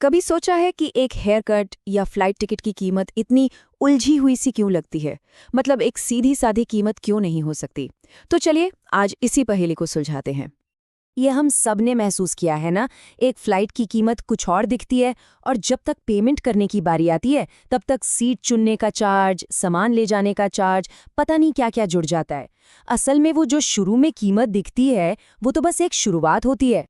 कभी सोचा है कि एक हेयर कट या फ्लाइट टिकट की कीमत इतनी उलझी हुई सी क्यों लगती है? मतलब एक सीधी सादी कीमत क्यों नहीं हो सकती? तो चलिए आज इसी पहेली को सुलझाते हैं। ये हम सब ने महसूस किया है ना, एक फ्लाइट की कीमत कुछ और दिखती है और जब तक पेमेंट करने की बारी आती है तब तक सीट चुनने का चार्ज, सामान ले जाने का चार्ज, पता नहीं क्या क्या जुड़ जाता है। असल में वो जो शुरू में कीमत दिखती है वो तो बस एक शुरुआत होती है।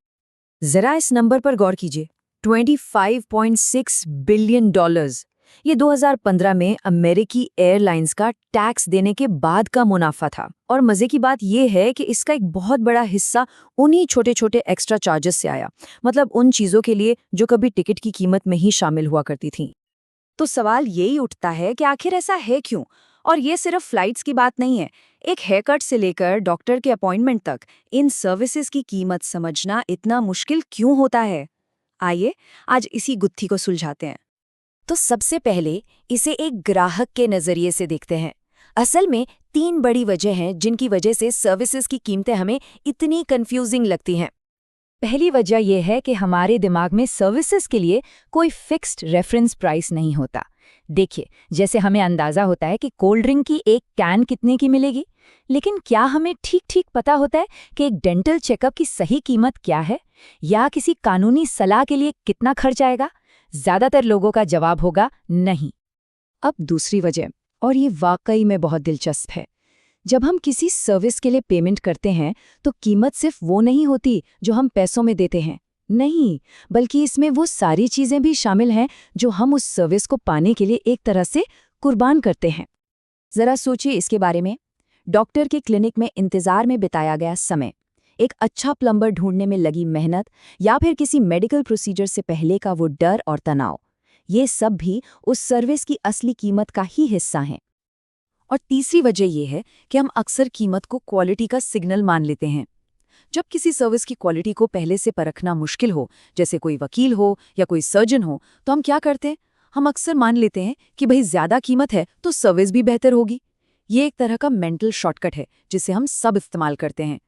जरा इस नंबर पर गौर कीजिए, 25.6 बिलियन डॉलर्स। ये 2015 में अमेरिकी एयरलाइंस का टैक्स देने के बाद का मुनाफा था। और मजे की बात यह है कि इसका एक बहुत बड़ा हिस्सा उन्हीं छोटे छोटे एक्स्ट्रा चार्जेस से आया, मतलब उन चीजों के लिए जो कभी टिकट की कीमत में ही शामिल हुआ करती थीं। तो सवाल यही उठता है कि आखिर ऐसा है क्यों? और ये सिर्फ फ्लाइट्स की बात नहीं है। एक हेयर कट से लेकर डॉक्टर के अपॉइंटमेंट तक इन सर्विसेज की कीमत समझना इतना मुश्किल क्यों होता है? आइए आज इसी गुत्थी को सुलझाते हैं। तो सबसे पहले इसे एक ग्राहक के नजरिए से देखते हैं। असल में 3 बड़ी वजह हैं जिनकी वजह से सर्विसेज की कीमतें हमें इतनी कंफ्यूजिंग लगती हैं। पहली वजह यह है कि हमारे दिमाग में सर्विसेज के लिए कोई फिक्स्ड रेफरेंस प्राइस नहीं होता। देखिए, जैसे हमें अंदाजा होता है कि कोल्ड ड्रिंक की एक कैन कितने की मिलेगी, लेकिन क्या हमें ठीक ठीक पता होता है कि एक डेंटल चेकअप की सही कीमत क्या है, या किसी कानूनी सलाह के लिए कितना खर्च आएगा? ज्यादातर लोगों का जवाब होगा नहीं। अब दूसरी वजह, और ये वाकई में बहुत दिलचस्प है। जब हम किसी सर्विस के लिए पेमेंट करते हैं तो कीमत सिर्फ वो नहीं होती जो हम पैसों में देते हैं, नहीं, बल्कि इसमें वो सारी चीजें भी शामिल हैं जो हम उस सर्विस को पाने के लिए एक तरह से कुर्बान करते हैं। जरा सोचिए इसके बारे में। डॉक्टर के क्लिनिक में इंतजार में बिताया गया समय, एक अच्छा प्लम्बर ढूंढने में लगी मेहनत, या फिर किसी मेडिकल प्रोसीजर से पहले का वो डर और तनाव, ये सब भी उस सर्विस की असली कीमत का ही हिस्सा हैं। और तीसरी वजह यह है कि हम अक्सर कीमत को क्वालिटी का सिग्नल मान लेते हैं। जब किसी सर्विस की क्वालिटी को पहले से परखना मुश्किल हो, जैसे कोई वकील हो या कोई सर्जन हो, तो हम क्या करते हैं? हम अक्सर मान लेते हैं कि भाई ज्यादा कीमत है तो सर्विस भी बेहतर होगी। ये एक तरह का मेंटल शॉर्टकट है जिसे हम सब इस्तेमाल करते हैं।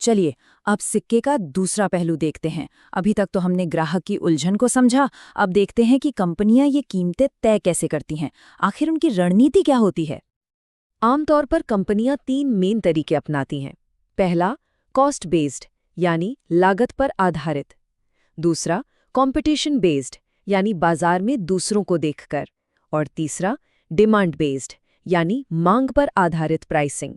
चलिए अब सिक्के का दूसरा पहलू देखते हैं। अभी तक तो हमने ग्राहक की उलझन को समझा, अब देखते हैं कि कंपनियां ये कीमतें तय कैसे करती हैं। आखिर उनकी रणनीति क्या होती है? आमतौर पर कंपनियां 3 मेन तरीके अपनाती हैं। पहला, कॉस्ट बेस्ड यानी लागत पर आधारित। दूसरा, कंपटीशन बेस्ड यानी बाजार में दूसरों को देखकर। और तीसरा, डिमांड बेस्ड यानी मांग पर आधारित प्राइसिंग।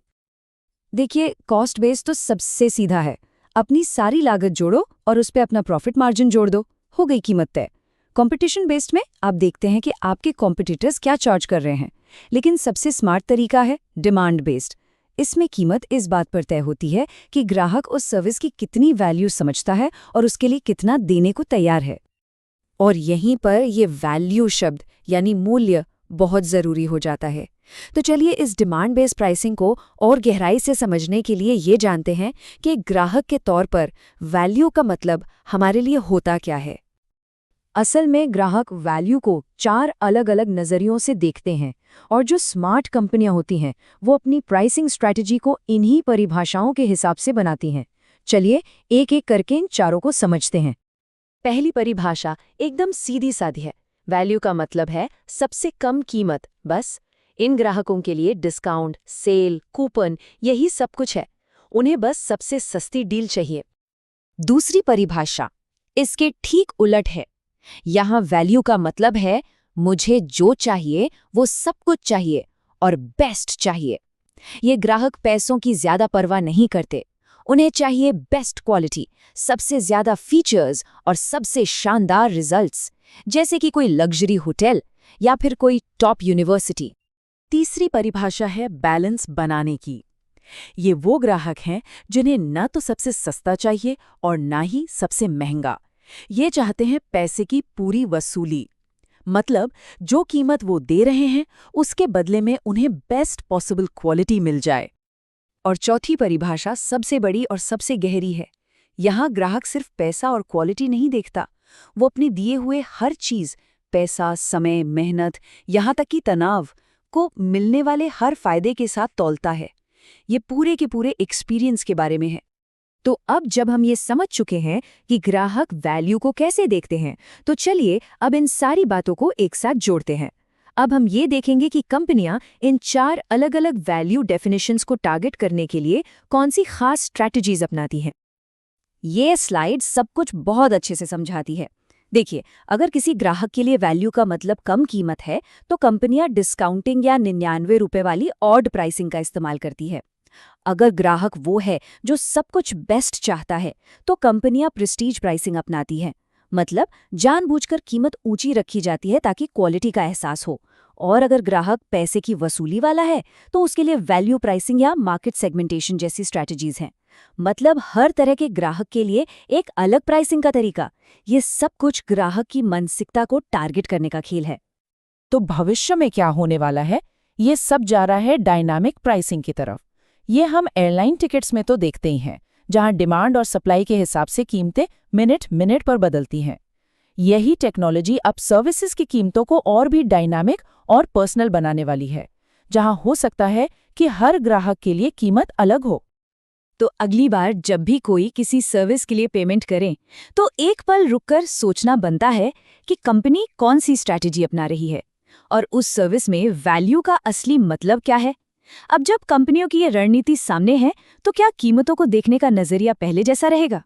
देखिए, कॉस्ट बेस्ड तो सबसे सीधा है। अपनी सारी लागत जोड़ो और उस पे अपना प्रॉफिट मार्जिन जोड़ दो, हो गई कीमत तय। कंपटीशन बेस्ड में आप देखते हैं कि आपके कॉम्पिटिटर्स क्या चार्ज कर रहे हैं। लेकिन सबसे स्मार्ट तरीका है डिमांड बेस्ड। इसमें कीमत इस बात पर तय होती है कि ग्राहक उस सर्विस की कितनी वैल्यू समझता है और उसके लिए कितना देने को तैयार है। और यहीं पर ये वैल्यू शब्द यानी मूल्य बहुत ज़रूरी हो जाता है। तो चलिए इस डिमांड बेस्ड प्राइसिंग को और गहराई से समझने के लिए ये जानते हैं कि ग्राहक के तौर पर वैल्यू का मतलब हमारे लिए होता क्या है। असल में ग्राहक वैल्यू को 4 अलग अलग नज़रियों से देखते हैं, और जो स्मार्ट कंपनियां होती हैं वो अपनी प्राइसिंग स्ट्रैटेजी को इन्हीं परिभाषाओं के हिसाब से बनाती हैं। चलिए एक एक करके इन चारों को समझते हैं। पहली परिभाषा एकदम सीधी सादी है। वैल्यू का मतलब है सबसे कम कीमत, बस। इन ग्राहकों के लिए डिस्काउंट, सेल, कूपन यही सब कुछ है। उन्हें बस सबसे सस्ती डील चाहिए। दूसरी परिभाषा इसके ठीक उलट है। यहाँ वैल्यू का मतलब है मुझे जो चाहिए वो सब कुछ चाहिए और बेस्ट चाहिए। ये ग्राहक पैसों की ज्यादा परवाह नहीं करते। उन्हें चाहिए बेस्ट क्वालिटी, सबसे ज्यादा फीचर्स और सबसे शानदार रिजल्ट्स, जैसे कि कोई लग्जरी होटल या फिर कोई टॉप यूनिवर्सिटी। तीसरी परिभाषा है बैलेंस बनाने की। ये वो ग्राहक हैं जिन्हें न तो सबसे सस्ता चाहिए और ना ही सबसे महंगा। ये चाहते हैं पैसे की पूरी वसूली, मतलब जो कीमत वो दे रहे हैं उसके बदले में उन्हें बेस्ट पॉसिबल क्वालिटी मिल जाए। और चौथी परिभाषा सबसे बड़ी और सबसे गहरी है। यहाँ ग्राहक सिर्फ पैसा और क्वालिटी नहीं देखता, वो अपने दिए हुए हर चीज, पैसा, समय, मेहनत, यहाँ तक कि तनाव को मिलने वाले हर फायदे के साथ तौलता है। ये पूरे के पूरे एक्सपीरियंस के बारे में है। तो अब जब हम ये समझ चुके हैं कि ग्राहक वैल्यू को कैसे देखते हैं, तो चलिए अब इन सारी बातों को एक साथ जोड़ते हैं। अब हम ये देखेंगे कि कंपनियां इन 4 अलग-अलग वैल्यू डेफिनेशंस को टारगेट करने के लिए कौन सी खास स्ट्रैटेजीज अपनाती हैं। ये स्लाइड सब कुछ बहुत अच्छे से समझाती है। देखिए, अगर किसी ग्राहक के लिए वैल्यू का मतलब कम कीमत है, तो कंपनियां डिस्काउंटिंग या 99 रुपए वाली ऑड प्राइसिंग का इस्तेमाल करती है। अगर ग्राहक वो है जो सब कुछ बेस्ट चाहता है, तो कंपनियां प्रेस्टीज प्राइसिंग अपनाती हैं। मतलब जानबूझकर कीमत ऊंची रखी जाती है ताकि क्वालिटी का एहसास हो। और अगर ग्राहक पैसे की वसूली वाला है, तो उसके लिए वैल्यू प्राइसिंग या मार्केट सेगमेंटेशन जैसी स्ट्रैटेजीज हैं। मतलब हर तरह के ग्राहक के लिए एक अलग प्राइसिंग का तरीका। ये सब कुछ ग्राहक की मानसिकता को टारगेट करने का खेल है। तो भविष्य में क्या होने वाला है? ये सब जा रहा है डायनामिक प्राइसिंग की तरफ। ये हम एयरलाइन टिकट्स में तो देखते ही हैं, जहां डिमांड और सप्लाई के हिसाब से कीमतें मिनट मिनट पर बदलती हैं। यही टेक्नोलॉजी अब सर्विसेज की कीमतों को और भी डायनामिक और पर्सनल बनाने वाली है, जहां हो सकता है कि हर ग्राहक के लिए कीमत अलग हो। तो अगली बार जब भी कोई किसी सर्विस के लिए पेमेंट करे, तो एक पल रुककर सोचना बनता है कि कंपनी कौन सी स्ट्रैटेजी अपना रही है और उस सर्विस में वैल्यू का असली मतलब क्या है। अब जब कंपनियों की ये रणनीति सामने है, तो क्या कीमतों को देखने का नजरिया पहले जैसा रहेगा?